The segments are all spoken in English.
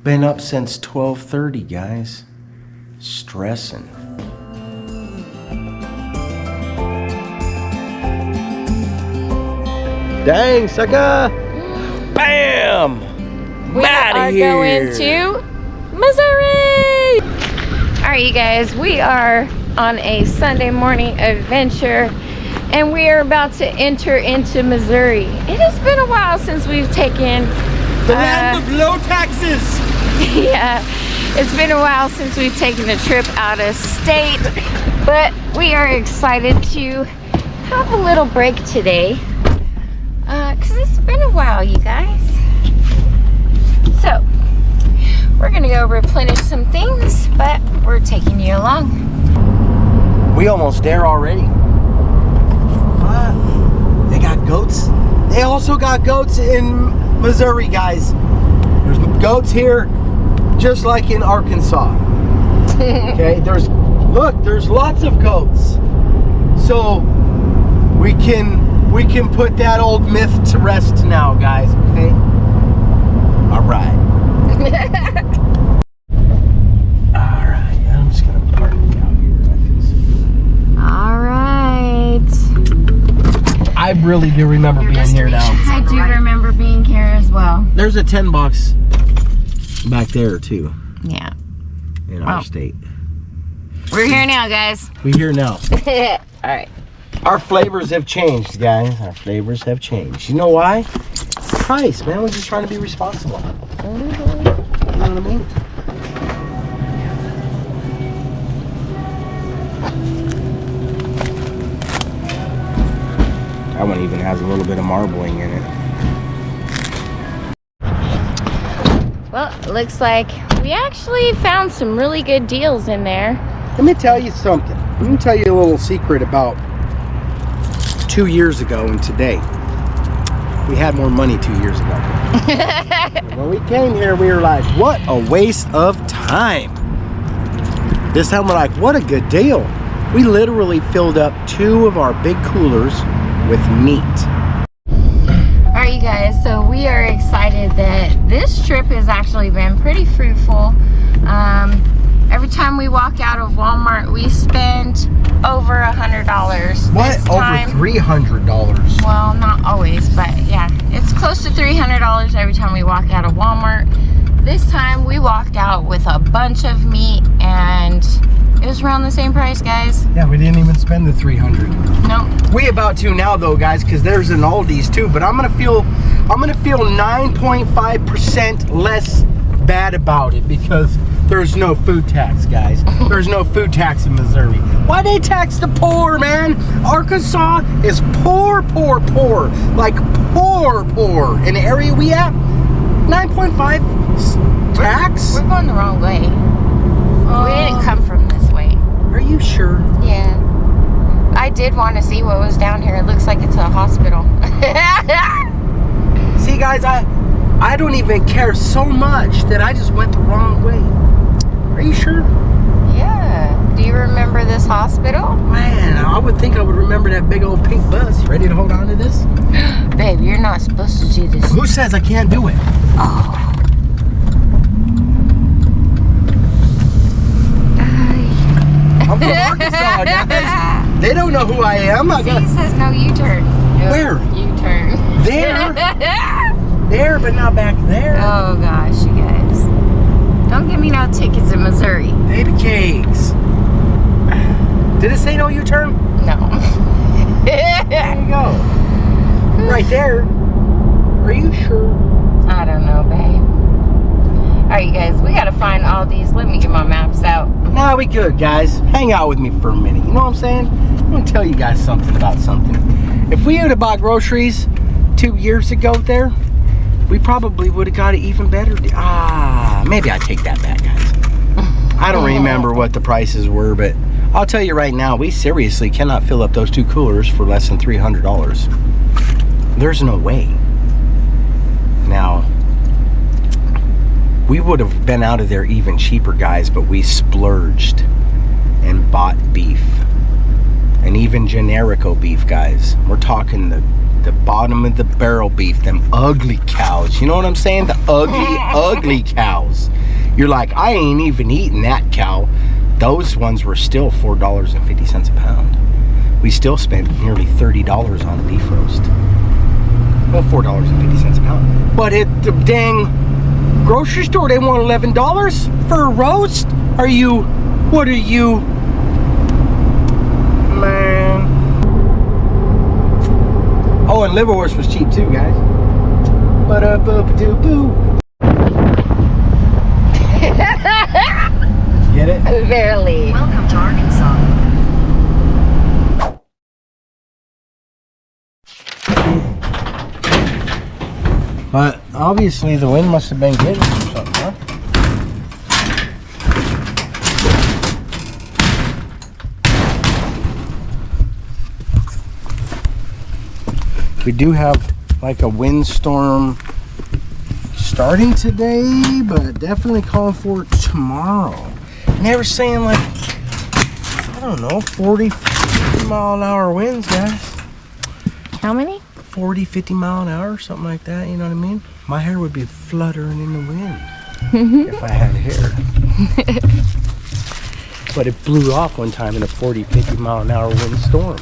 Been up since 12:30, guys. Stressing. Dang, sucker! Bam! We are going to Missouri! Alright, you guys, we are on a Sunday morning adventure and we are about to enter into Missouri. It has been a while since we've taken the land of low taxes! Yeah, it's been a while since we've taken a trip out of state, but we are excited to have a little break today. Because it's been a while, you guys. So, we're going to go replenish some things, but we're taking you along. We almost there already. They got goats. They also got goats in Missouri, guys. There's goats here, just like in Arkansas. Okay, there's lots of goats. So, we can put that old myth to rest now, guys, okay? All right. All right, I'm just gonna park it out here. All right. I really do remember being here now. I do remember being here as well. There's a 10 box back there, too. Yeah. In our state. We're here now, guys. We're here now. All right. Our flavors have changed, guys. Our flavors have changed. You know why? Price, man. We're just trying to be responsible. You know what I mean? That one even has a little bit of marbling in it. Well, it looks like we actually found some really good deals in there. Let me tell you something. Let me tell you a little secret about 2 years ago and today. We had more money 2 years ago. When we came here, we were like, what a waste of time. This time we're like, what a good deal. We literally filled up 2 of our big coolers with meat. All right, you guys, so we are excited that this trip has actually been pretty fruitful. Every time we walk out of Walmart, we spend over $100. What? Over $300? Well, not always, but yeah, it's close to $300 every time we walk out of Walmart. This time we walked out with a bunch of meat and it was around the same price, guys. Yeah, we didn't even spend the $300. Nope. We about to now though, guys, because there's an Aldi's too, but I'm gonna feel 9.5% less bad about it because there's no food tax, guys. There's no food tax in Missouri. Why they tax the poor, man? Arkansas is poor. Like poor. In the area we at, 9.5 tax? We're going the wrong way. We didn't come from this way. Are you sure? Yeah. I did want to see what was down here. It looks like it's a hospital. See, guys, I don't even care so much that I just went the wrong way. Are you sure? Yeah. Do you remember this hospital? Man, I would think I would remember that big old pink bus. Ready to hold on to this? Babe, you're not supposed to do this. Who says I can't do it? Oh. I'm from Arkansas, guys. They don't know who I am. See, it says no U-turn. No, where? U-turn. There. There, but not back there. Oh gosh, you guys. Don't give me no tickets in Missouri. Baby cakes. Did it say no U-turn? No. There you go. Right there. Are you sure? I don't know, babe. Alright, you guys, we gotta find all these. Let me get my maps out. Nah, we good, guys. Hang out with me for a minute. You know what I'm saying? I'm gonna tell you guys something about something. If we would have bought groceries 2 years ago there, we probably would have got it even better. Maybe I take that back, guys. I don't remember what the prices were, but I'll tell you right now, we seriously cannot fill up those 2 coolers for less than $300. There's no way. Now, we would have been out of there even cheaper, guys, but we splurged and bought beef. And even generico beef, guys. We're talking the bottom of the barrel beef, them ugly cows. You know what I'm saying? The ugly cows. You're like, I ain't even eating that cow. Those ones were still $4.50 a pound. We still spent nearly $30 on a beef roast. Well, $4.50 a pound. But at the dang grocery store, they want $11 for a roast? What are you? Man. Oh, and liverwurst was cheap too, guys. Ba-da-boo-ba-doo-boo. Get it? Barely. Welcome to Arkansas. But obviously the wind must have been getting or something, huh? We do have like a windstorm starting today, but definitely calling for it tomorrow. And they were saying like, I don't know, 40, 50 mile an hour winds, guys. How many? 40, 50 mile an hour, something like that, you know what I mean? My hair would be fluttering in the wind if I had hair. But it blew off one time in a 40, 50 mile an hour wind storm.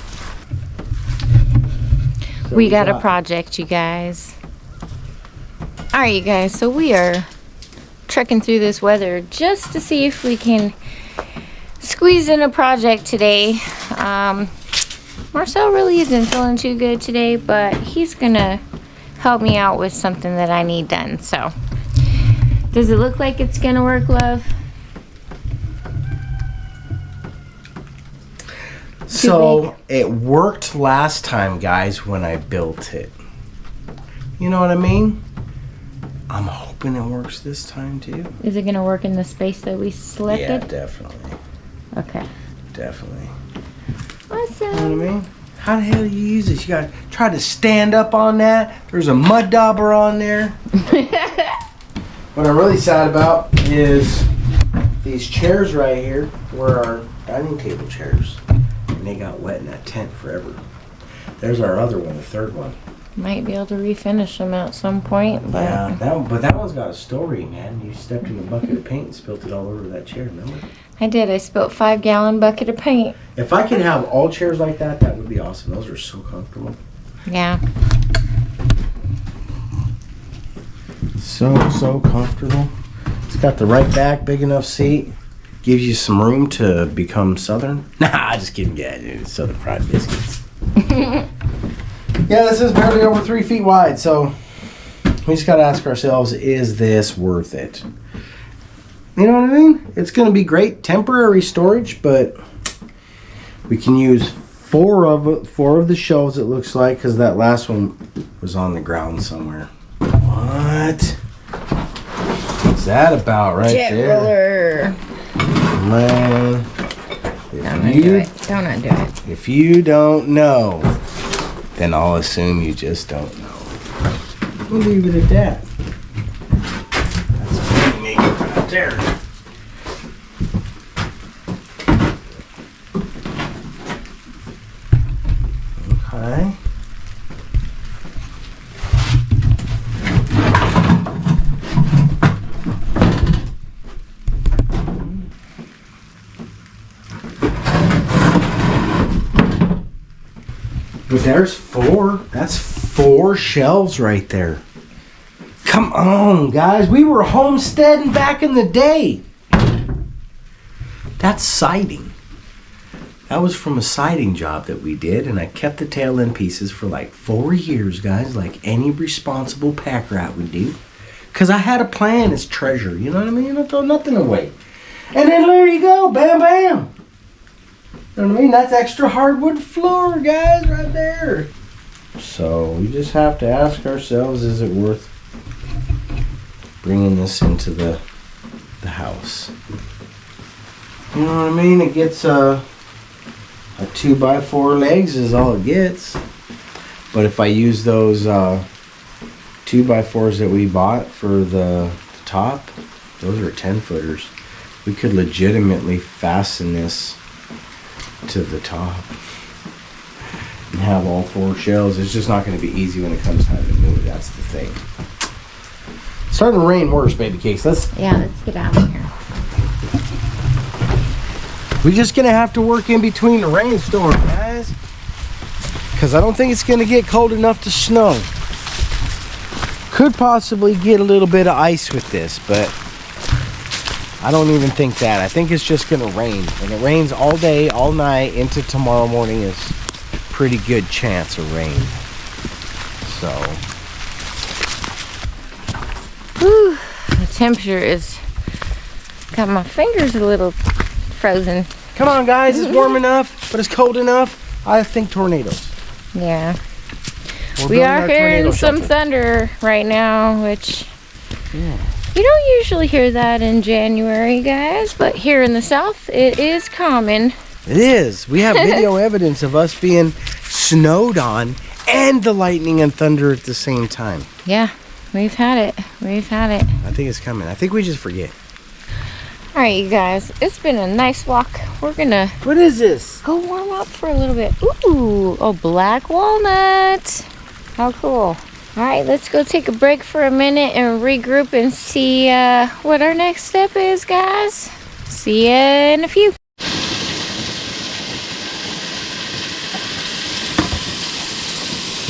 So we got a project, you guys. All right, you guys, so we are trekking through this weather just to see if we can squeeze in a project today. Marcel really isn't feeling too good today, but he's gonna help me out with something that I need done. So, does it look like it's gonna work, love? So it worked last time, guys, when I built it. You know what I mean? I'm hoping it works this time too. Is it gonna work in the space that we Yeah, selected? definitely. Okay. Definitely. Awesome. You know what I mean? How the hell do you use this? You gotta try to stand up on that. There's a mud dauber on there. What I'm really sad about is these chairs right here were our dining table chairs. And they got wet in that tent forever. There's our other one, the third one. Might be able to refinish them at some point, but Yeah, but that one's got a story, man. You stepped in a bucket of paint and spilled it all over that chair, remember? I did. I spilled 5-gallon bucket of paint. If I could have all chairs like that, that would be awesome. Those are so comfortable. Yeah. So comfortable. It's got the right back, big enough seat. Gives you some room to become Southern. Nah, just kidding. Yeah, dude, Southern Fried Biscuits. Yeah, this is barely over 3 feet wide, so we just got to ask ourselves, is this worth it? You know what I mean? It's going to be great temporary storage, but we can use four of the shelves, it looks like, because that last one was on the ground somewhere. What? What's that about right Jet there? roller. Man. Don't undo it. Don't undo it. If you don't know, then I'll assume you just don't know. We'll leave it at that. That's what we make it right there. Okay. But there's four. That's 4 shelves right there. Come on, guys. We were homesteading back in the day. That's siding. That was from a siding job that we did, and I kept the tail end pieces for like 4 years, guys, like any responsible pack rat would do. Because I had a plan as treasure, you know what I mean? I throw nothing away. And then there you go, bam, bam. You know what I mean? That's extra hardwood floor, guys, right there. So we just have to ask ourselves, is it worth bringing this into the house? You know what I mean? It gets a 2x4 legs is all it gets. But if I use those 2x4s that we bought for the top, those are 10-footers. We could legitimately fasten this to the top and have all 4 shelves. It's just not going to be easy when it comes time to move. That's the thing. It's starting to rain worse, baby cakes. Let's get out of here. We're just gonna have to work in between the rainstorm, guys. Because I don't think it's gonna get cold enough to snow. Could possibly get a little bit of ice with this, but I don't even think that. I think it's just gonna rain. And it rains all day, all night, into tomorrow morning is pretty good chance of rain. So. Whew, the temperature is, got my fingers a little frozen. Come on, guys, it's warm enough, but it's cold enough. I think tornadoes. Yeah. We are hearing some thunder right now, which you don't usually hear that in January, guys, but here in the South, it is common. It is. We have video evidence of us being snowed on and the lightning and thunder at the same time. Yeah, we've had it. We've had it. I think it's coming. I think we just forget. All right, you guys, it's been a nice walk. We're gonna... What is this? Go warm up for a little bit. Ooh, oh, black walnut. How cool. All right, let's go take a break for a minute and regroup and see what our next step is, guys. See ya in a few.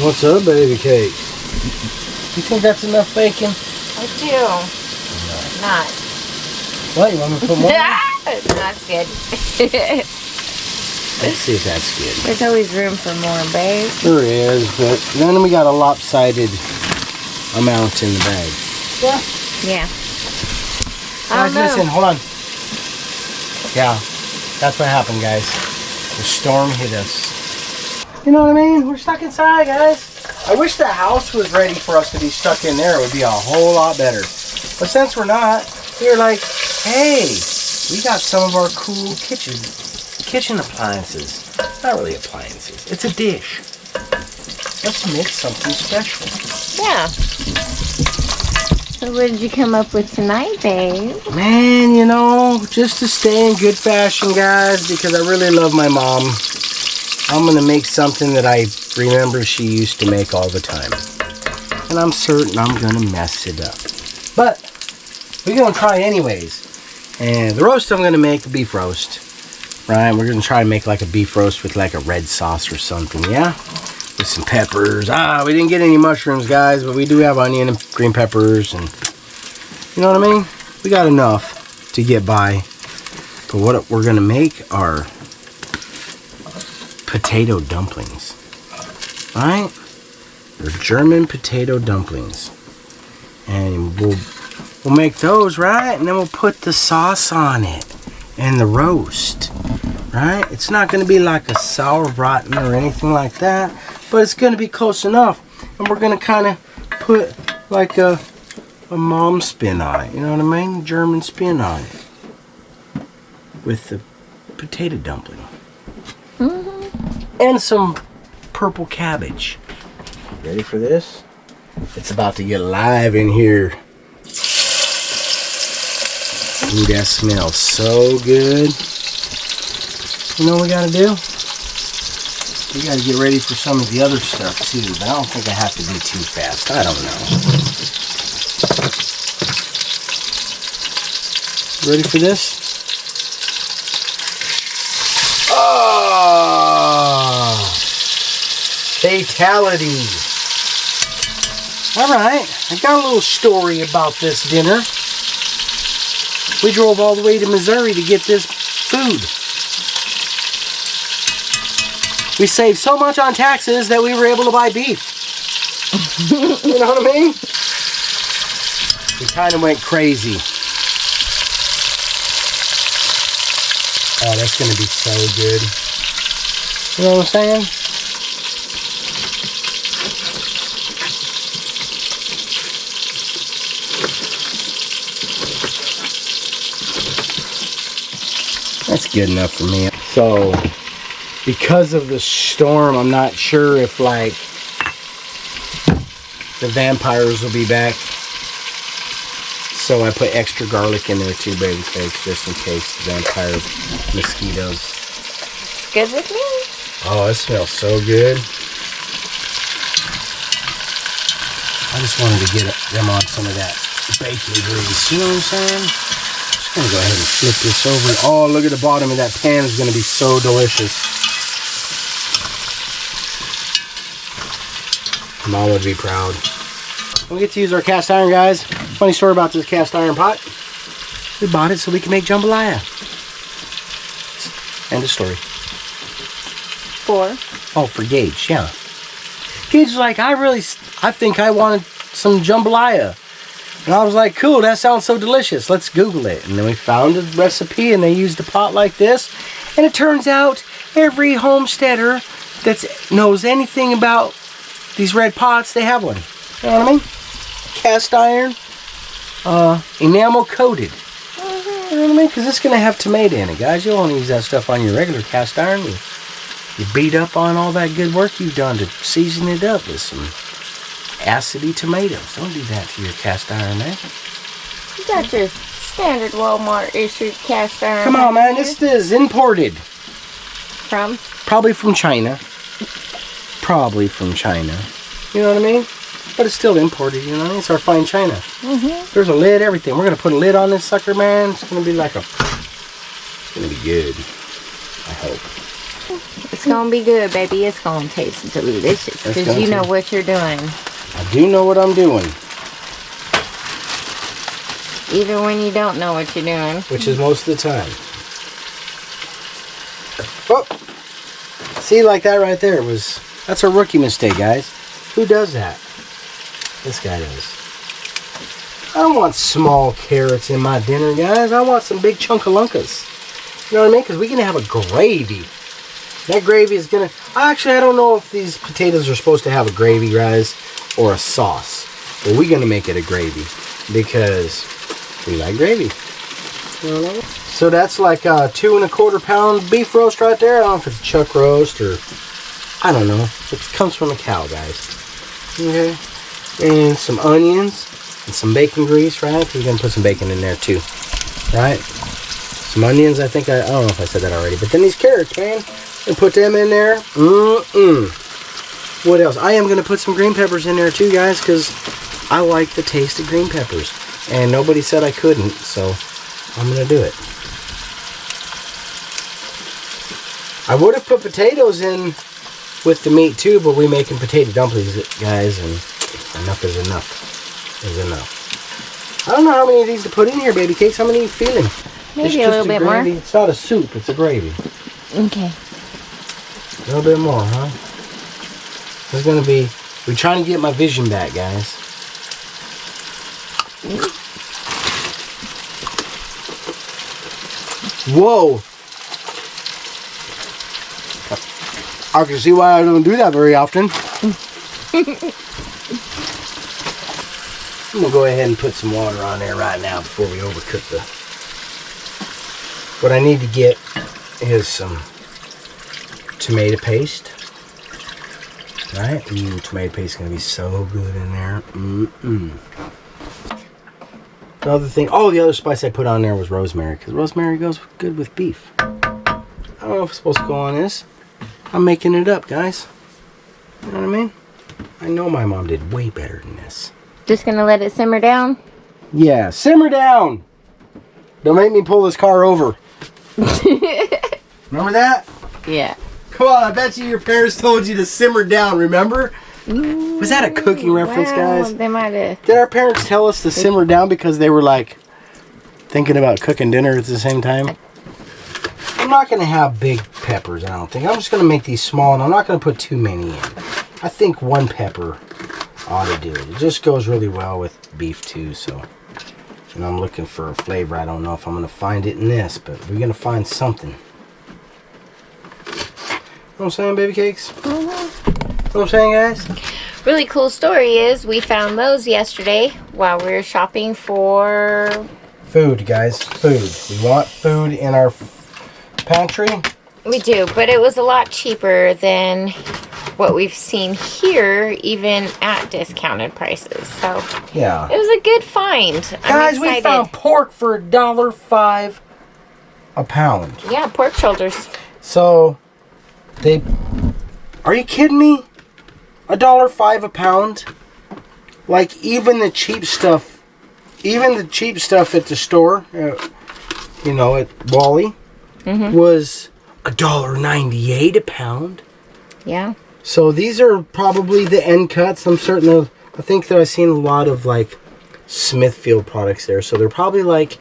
What's up, baby cake? You think that's enough bacon? I do. Not. What, you want me to put more? That's good. Let's see if that's good. There's always room for more, babe. There is, but then we got a lopsided amount in the bag. Yeah. Guys, listen, hold on. Yeah, that's what happened, guys. The storm hit us. You know what I mean? We're stuck inside, guys. I wish the house was ready for us to be stuck in there. It would be a whole lot better. But since we're not, we're like, hey, we got some of our cool kitchen appliances. Not really appliances. It's a dish. Let's make something special. Yeah. So what did you come up with tonight, babe? Man, you know, just to stay in good fashion, guys, because I really love my mom, I'm going to make something that I remember she used to make all the time. And I'm certain I'm going to mess it up. But we're going to try anyways. And the roast I'm going to make a beef roast. Right? We're going to try and make like a beef roast with like a red sauce or something, yeah? With some peppers. We didn't get any mushrooms, guys, but we do have onion and green peppers. And you know what I mean? We got enough to get by. But what we're going to make are potato dumplings. Alright? They're German potato dumplings. And we'll make those, right? And then we'll put the sauce on it. And the roast. Right? It's not going to be like a sauerbraten or anything like that. But it's going to be close enough. And we're going to kind of put like a mom spin on it. You know what I mean? German spin on it. With the potato dumpling. And some purple cabbage. Ready for this? It's about to get live in here. Ooh, that smells so good. You know what we gotta do? We gotta get ready for some of the other stuff too, but I don't think I have to be too fast. I don't know. Ready for this? Oh! Fatality. Alright, I got a little story about this dinner. We drove all the way to Missouri to get this food. We saved so much on taxes that we were able to buy beef. You know what I mean? We kind of went crazy. Oh, that's going to be so good. You know what I'm saying? That's good enough for me. So, because of the storm, I'm not sure if like the vampires will be back. So I put extra garlic in there too, baby cakes, just in case the vampire mosquitoes. It's good with me. Oh, it smells so good. I just wanted to get them on some of that bacon grease. You know what I'm saying? Just gonna go ahead and flip this over. Oh, look at the bottom of that pan. Is gonna be so delicious. Mom would be proud. We get to use our cast iron, guys. Funny story about this cast iron pot. We bought it so we can make jambalaya. End of story. For Gage, yeah. Gage was like, I think I wanted some jambalaya. And I was like, cool, that sounds so delicious. Let's Google it. And then we found a recipe and they used a pot like this. And it turns out every homesteader that knows anything about these red pots, they have one. You know what I mean? Cast iron, enamel coated. You know what I mean? Because it's going to have tomato in it, guys. You don't want to use that stuff on your regular cast iron. You beat up on all that good work you've done to season it up with some acidy tomatoes. Don't do that to your cast iron, man. You got your standard Walmart issued cast iron. Come on, man. This is imported. From? Probably from China. Probably from China. You know what I mean? But it's still imported, you know? It's our fine China. There's a lid, everything. We're going to put a lid on this sucker, man. It's going to be like a... It's going to be good. I hope. It's going to be good, baby. It's going to taste delicious. Because you know what you're doing. I do know what I'm doing. Even when you don't know what you're doing. Which is most of the time. Oh! See, like that right there was... That's a rookie mistake, guys. Who does that? This guy does. I don't want small carrots in my dinner, guys. I want some big chunkalunkas. You know what I mean? Because we're going to have a gravy. That gravy is going to... Actually, I don't know if these potatoes are supposed to have a gravy, guys, or a sauce. But we're going to make it a gravy because we like gravy. You know? So that's like a 2 1/4 pound beef roast right there. I don't know if it's chuck roast or... I don't know. It comes from a cow, guys. Okay. And some onions and some bacon grease, right? We're going to put some bacon in there too. Right? Some onions, I don't know if I said that already. But then these carrots, man. And put them in there. What else? I am going to put some green peppers in there too, guys, because I like the taste of green peppers. And nobody said I couldn't, so I'm going to do it. I would have put potatoes in with the meat too, but we're making potato dumplings, guys, and enough is enough. Is enough. I don't know how many of these to put in here, baby cakes. How many are you feeling? Maybe a little bit more. It's not a soup, it's a gravy. Okay. A little bit more, huh? This is gonna be... We're trying to get my vision back, guys. Whoa! I can see why I don't do that very often. I'm gonna go ahead and put some water on there right now before we overcook the... What I need to get is some tomato paste. Right? Tomato paste is gonna be so good in there. Another thing, the other spice I put on there was rosemary, because rosemary goes good with beef. I don't know if it's supposed to go on this. I'm making it up, guys. You know what I mean? I know my mom did way better than this. Just gonna let it simmer down? Yeah, simmer down! Don't make me pull this car over. Remember that? Yeah. Come on, I bet you your parents told you to simmer down, remember? Was that a cooking reference, guys? They might have. Did our parents tell us to simmer down because they were like thinking about cooking dinner at the same time? I'm not going to have big peppers, I don't think. I'm just going to make these small, and I'm not going to put too many in. I think 1 pepper ought to do it. It just goes really well with beef too, so. And I'm looking for a flavor. I don't know if I'm going to find it in this, but we're going to find something. You know what I'm saying, baby cakes? You know what I'm saying, guys? Really cool story is we found those yesterday while we were shopping for... Food, guys. Food. We want food in our pantry. We do, but it was a lot cheaper than what we've seen here, even at discounted prices. So yeah, it was a good find. Guys, we found pork for $1.05 a pound. Yeah, pork shoulders. So are you kidding me? $1.05 a pound? Like, even the cheap stuff even the cheap stuff at the store, you know, at Wally, was $1.98 a pound. Yeah. So these are probably the end cuts. I'm certain of, I think that I've seen a lot of like Smithfield products there. So they're probably like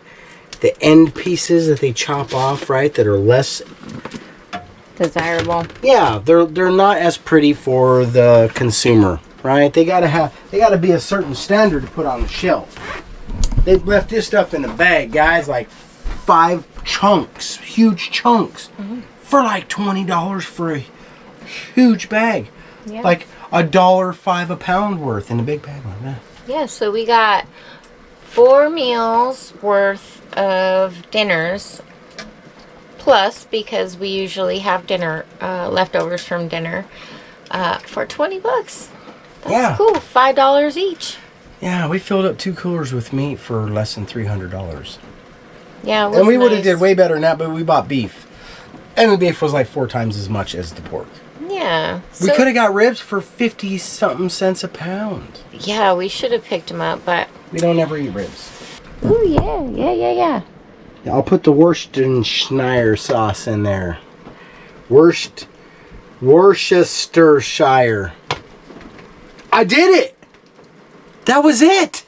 the end pieces that they chop off, right? That are less desirable. Yeah, they're not as pretty for the consumer, right? They gotta be a certain standard to put on the shelf. They've left this stuff in the bag, guys, like 5 chunks, huge chunks, for like $20 for a huge bag. Yeah. Like $1.05 a pound worth in a big bag like that. Yeah, so we got 4 meals worth of dinners, plus, because we usually have dinner, leftovers from dinner, for $20. That's cool. $5 each. Yeah, we filled up 2 coolers with meat for less than $300. Yeah, it was and we would have nice. did way better than that, but we bought beef. And the beef was like 4 times as much as the pork. Yeah. We could have got ribs for 50-something cents a pound. Yeah, we should have picked them up, but... We don't ever eat ribs. Ooh, yeah. Yeah, I'll put the Worcestershire sauce in there. Worcestershire. I did it! That was it!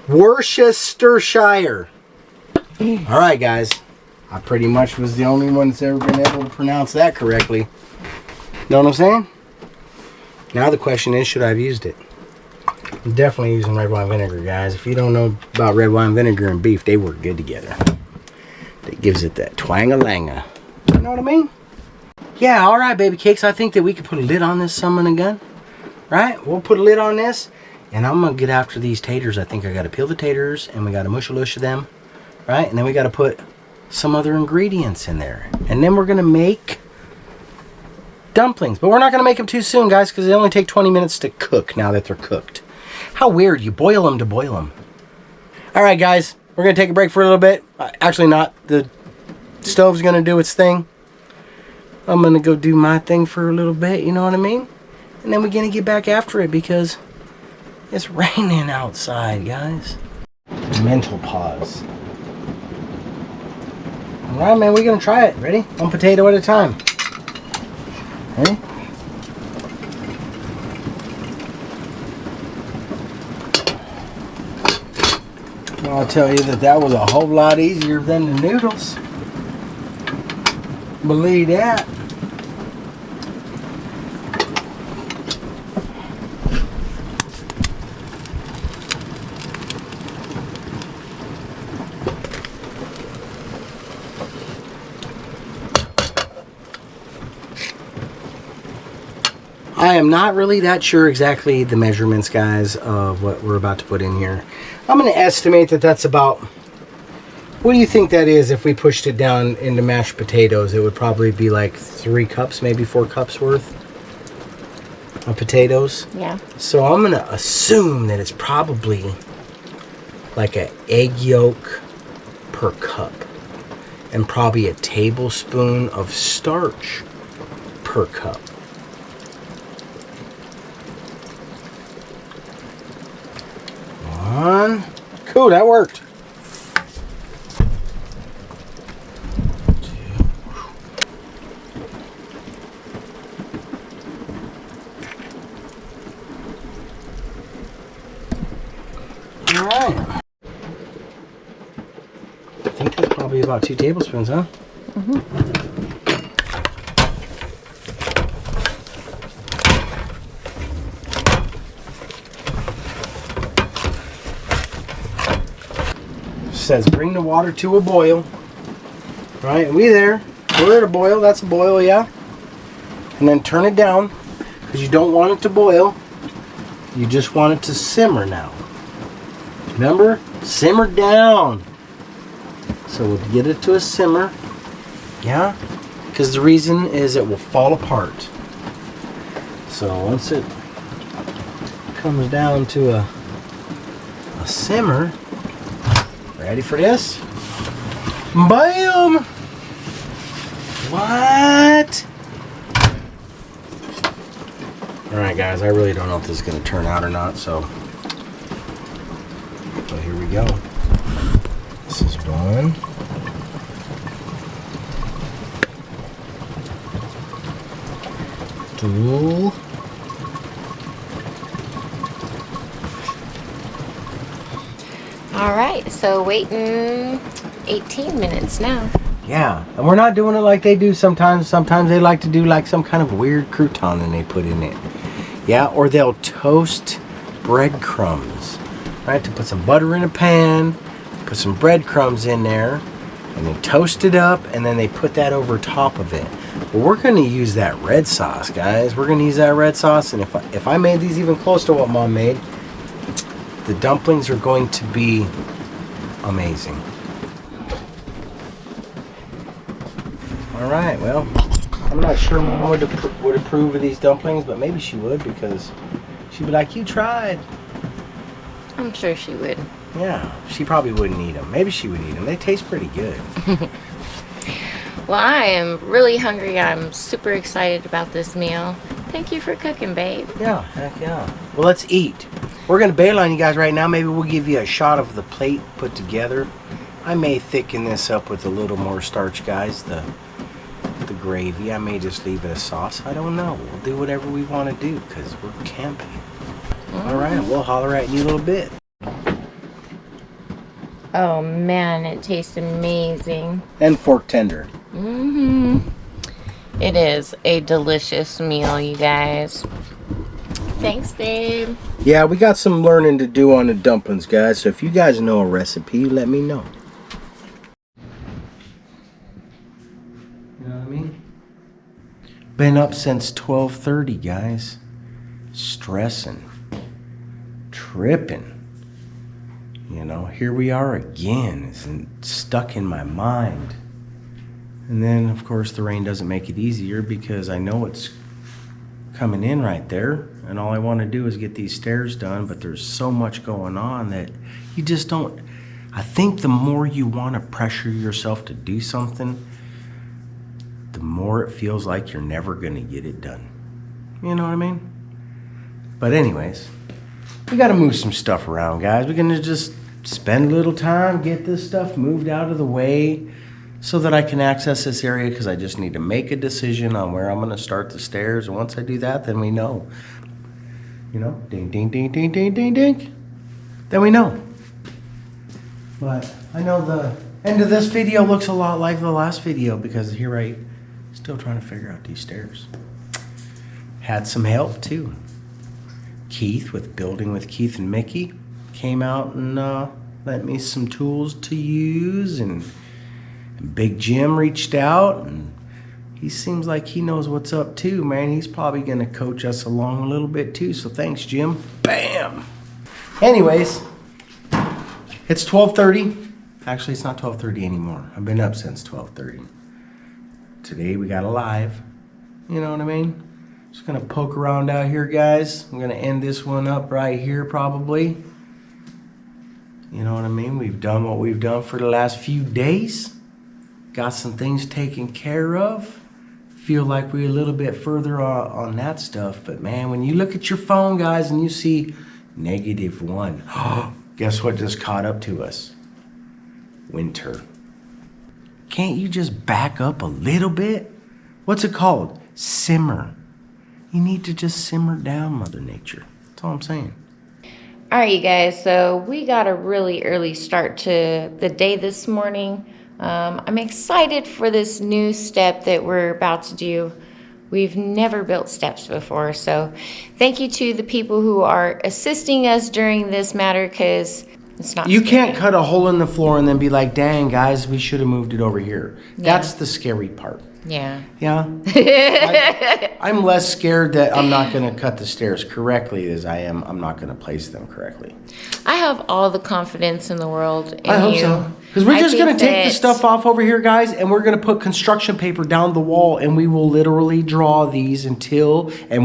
Worcestershire. Alright, guys. I pretty much was the only one that's ever been able to pronounce that correctly. Know what I'm saying? Now the question is, should I have used it? I'm definitely using red wine vinegar, guys. If you don't know about red wine vinegar and beef, they work good together. That gives it that twang-a-langa. You know what I mean? Yeah, alright, baby cakes. I think that we could put a lid on this son of a gun. Right? We'll put a lid on this. And I'm going to get after these taters. I think I got to peel the taters. And we got to mush-a-lush them. Right? And then we got to put some other ingredients in there. And then we're going to make dumplings. But we're not going to make them too soon, guys, because they only take 20 minutes to cook now that they're cooked. How weird. You boil them to boil them. Alright, guys. We're going to take a break for a little bit. Actually not. The stove's going to do its thing. I'm going to go do my thing for a little bit. You know what I mean? And then we're going to get back after it because it's raining outside, guys. Mental pause. Alright, man. We're going to try it. Ready? One potato at a time. Ready? Well, I'll tell you that was a whole lot easier than the noodles. Believe that. I am not really that sure exactly the measurements, guys, of what we're about to put in here. I'm going to estimate that that's about, what do you think that is if we pushed it down into mashed potatoes? It would probably be like 3 cups, maybe 4 cups worth of potatoes. Yeah. So I'm going to assume that it's probably like an egg yolk per cup. And probably a tablespoon of starch per cup. One. Cool, that worked. 2. Alright. I think that's probably about 2 tablespoons, huh? Says bring the water to a boil. Right, and we're at a boil. That's a boil, yeah. And then turn it down because you don't want it to boil. You just want it to simmer now. Remember? Simmer down. So we'll get it to a simmer. Yeah? Because the reason is it will fall apart. So once it comes down to a simmer, ready for this? Bam! What? Alright guys, I really don't know if this is going to turn out or not, so here we go. This is one. Two. All right, so waiting 18 minutes now. Yeah, and we're not doing it like they do sometimes. Sometimes they like to do like some kind of weird crouton and they put in it. Yeah, or they'll toast breadcrumbs, right? To put some butter in a pan, put some breadcrumbs in there, and they toast it up, and then they put that over top of it. Well, we're going to use that red sauce, guys. We're going to use that red sauce, and if I made these even close to what Mom made, the dumplings are going to be amazing. All right, well, I'm not sure Mom would approve of these dumplings, but maybe she would, because she'd be like, you tried. I'm sure she would. Yeah, she probably wouldn't eat them. Maybe she would eat them. They taste pretty good. Well, I am really hungry. I'm super excited about this meal. Thank you for cooking, babe. Yeah, heck yeah. Well, let's eat. We're going to bail on you guys right now. Maybe we'll give you a shot of the plate put together. I may thicken this up with a little more starch, guys. The gravy. I may just leave it a sauce. I don't know. We'll do whatever we want to do because we're camping. All right, we'll holler at you a little bit. Oh man, it tastes amazing. And fork tender. It is a delicious meal, you guys. Thanks, babe. Yeah, we got some learning to do on the dumplings, guys. So if you guys know a recipe, let me know. You know what I mean? Been up since 12:30, guys. Stressing. Tripping. You know, here we are again. It's stuck in my mind. And then, of course, the rain doesn't make it easier because I know it's coming in right there. And all I want to do is get these stairs done. But there's so much going on that you just don't... I think the more you want to pressure yourself to do something, the more it feels like you're never going to get it done. You know what I mean? But anyways, we got to move some stuff around, guys. We're going to just spend a little time, get this stuff moved out of the way so that I can access this area, because I just need to make a decision on where I'm going to start the stairs. And once I do that, then we know. You know, ding, ding, ding, ding, ding, ding, ding. Then we know. But I know the end of this video looks a lot like the last video because here I still trying to figure out these stairs. Had some help too. Keith with Building with Keith and Mickey came out and lent me some tools to use, and Big Jim reached out, and he seems like he knows what's up too, man. He's probably gonna coach us along a little bit too, so thanks, Jim. Bam! Anyways, it's 12:30. Actually, it's not 12:30 anymore. I've been up since 12:30. Today we got a live. You know what I mean? Just gonna poke around out here, guys. I'm gonna end this one up right here probably. You know what I mean? We've done what we've done for the last few days. Got some things taken care of. Feel like we're a little bit further on that stuff. But man, when you look at your phone, guys, and you see -1, guess what just caught up to us? Winter. Can't you just back up a little bit? What's it called? Simmer. You need to just simmer down, Mother Nature. That's all I'm saying. All right, you guys, so we got a really early start to the day this morning. I'm excited for this new step that we're about to do. We've never built steps before, so thank you to the people who are assisting us during this matter, because it's not You scary. can't cut a hole in the floor and then be like, dang, guys, we should have moved it over here. That's the scary part. Yeah. Yeah. I'm less scared that I'm not going to cut the stairs correctly as I am I'm not going to place them correctly. I have all the confidence in the world in I hope you. so. Because we're just going to take the that- stuff off over here, guys, and we're going to put construction paper down the wall, and we will literally draw these and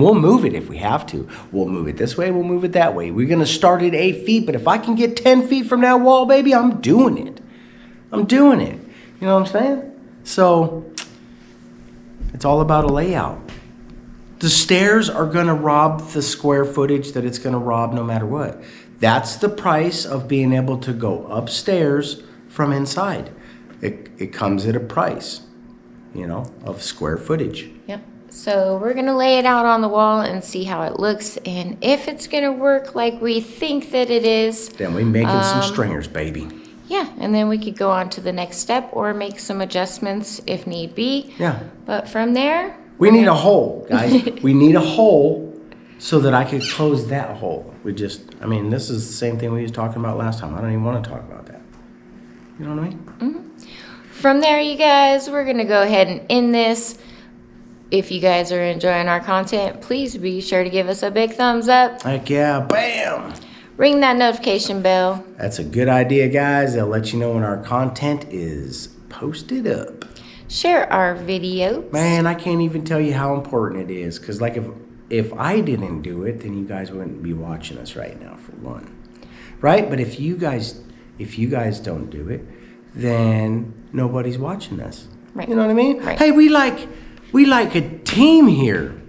we'll move it if we have to. We'll move it this way, we'll move it that way. We're going to start at 8 feet, but if I can get 10 feet from that wall, baby, I'm doing it. I'm doing it. You know what I'm saying? So it's all about a layout. The stairs are going to rob the square footage that it's going to rob no matter what. That's the price of being able to go upstairs from inside. It comes at a price, you know, of square footage. Yep. So we're going to lay it out on the wall and see how it looks. And if it's going to work like we think that it is. Then we making some stringers, baby. Yeah. And then we could go on to the next step or make some adjustments if need be. Yeah. But from there. We need a hole, guys. We need a hole so that I could close that hole. I mean, this is the same thing we was talking about last time. I don't even want to talk about that. You know what I mean? Mm-hmm. From there, you guys, we're going to go ahead and end this. If you guys are enjoying our content, please be sure to give us a big thumbs up. Heck yeah, bam! Ring that notification bell. That's a good idea, guys. They'll let you know when our content is posted up. Share our videos. Man, I can't even tell you how important it is. Because like if I didn't do it, then you guys wouldn't be watching us right now, for one. Right? But if you guys don't do it, then nobody's watching us. Right. You know what I mean? Right. Hey, we like a team here.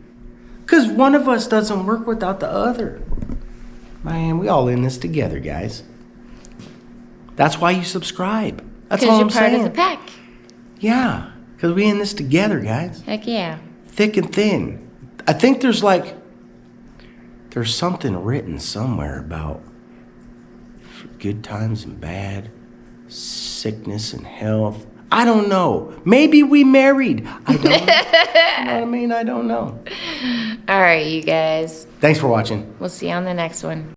Because one of us doesn't work without the other. Man, we all in this together, guys. That's why you subscribe. That's all I'm saying. Because you're part of the pack. Yeah, because we in this together, guys. Heck yeah. Thick and thin. I think there's something written somewhere about good times and bad, sickness and health. I don't know. Maybe we married. I don't know. You know what I mean? I don't know. All right, you guys. Thanks for watching. We'll see you on the next one.